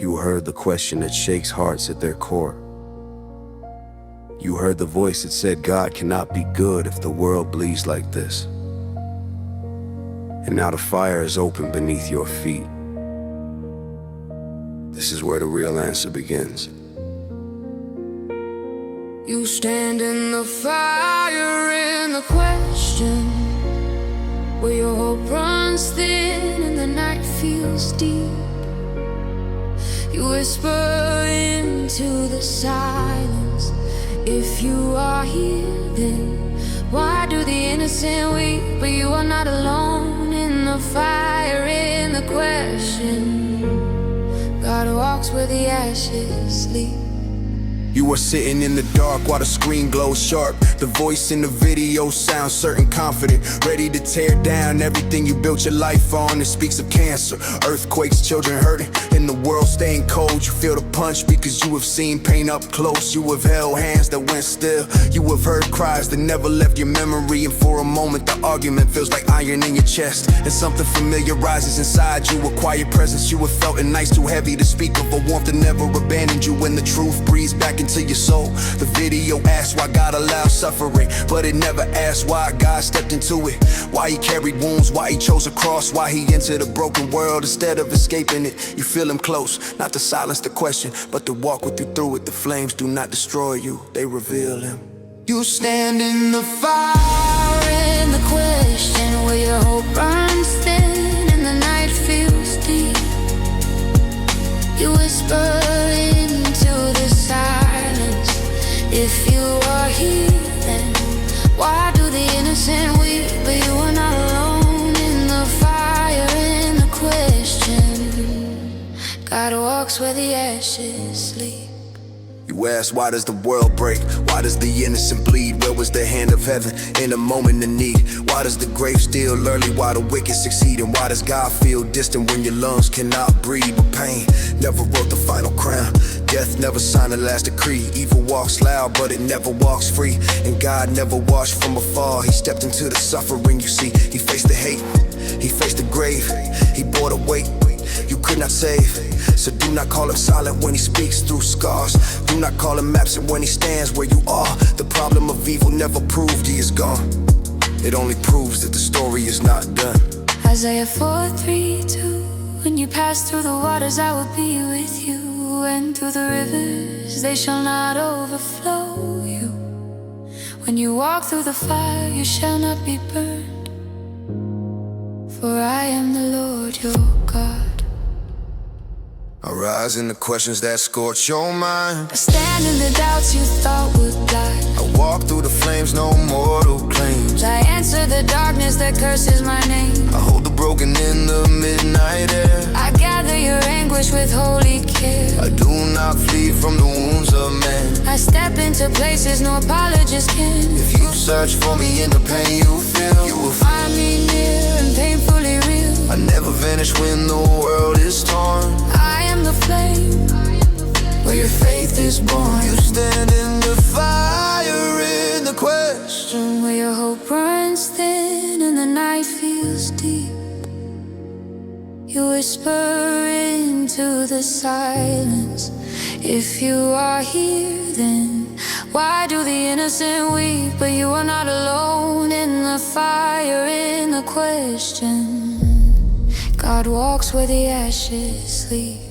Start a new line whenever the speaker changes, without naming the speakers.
You heard the question that shakes hearts at their core. You heard the voice that said God cannot be good if the world bleeds like this. And now the fire is open beneath your feet. This is where the real answer begins.
You stand in the fire in the question, where your hope runs thin and the night feels deep. You whisper into the silence, if you are here, then why do the innocent weep? But you are not alone in the fire in the question. God walks where the ashes sleep.
You are sitting in the dark while the screen glows sharp. The voice in the video sounds certain, confident, ready to tear down everything you built your life on. It speaks of cancer, earthquakes, children hurting, and the world staying cold. You feel the punch because you have seen pain up close. You have held hands that went still. You have heard cries that never left your memory. And for a moment the argument feels like iron in your chest, and something familiar rises inside you. A quiet presence you have felt, and nights too heavy to speak of. A warmth that never abandoned you when the truth breathes back into your soul. The video asks why God allows suffering, but it never asks why God stepped into it. Why he carried wounds, why he chose a cross, why he entered a broken world instead of escaping it. You feel him close, not to silence the question, but to walk with you through it. The flames do not destroy you, they reveal him.
You stand in the fire in the question, where your hope runs thin and the night feels deep. You whisper into the silence, if you are here, then why do the innocent weep? But you are not alone in the fire in the question. God walks where the ashes sleep.
You ask, why does the world break? Why does the innocent bleed? Where was the hand of heaven in a moment of need? Why does the grave still early while the wicked succeed? And why does God feel distant when your lungs cannot breathe? But pain never wrote the final crown. Death never signed the last decree. Evil walks loud, but it never walks free. And God never watched from afar. He stepped into the suffering, you see. He faced the hate, he faced the grave. He bore the weight you could not save. So do not call him silent when he speaks through scars. Do not call him absent when he stands where you are. The problem of evil never proved he is gone. It only proves that the story is not done.
Isaiah 4:3-2. When you pass through the waters, I will be with you. And through the rivers, they shall not overflow you. When you walk through the fire, you shall not be burned. For I am the Lord your God.
Arise in the questions that scorch your mind.
I stand in the doubts you thought would blind.
I walk through the flames, no mortal claims.
I answer the darkness that curses my name.
I hold the broken in the midnight air.
I gather your anguish with holy care.
I do not flee from the wounds of man.
I step into places no apologists can.
If you search for me in the pain you feel, you will
find me near and painfully real.
I never vanish when the world is torn.
I am the flame where your faith is born.
You stand in the fire in the question,
where your hope runs thin and the night feels deep. You whisper into the silence, if you are here, then why do the innocent weep? But you are not alone in the fire in the question. God walks where the ashes sleep.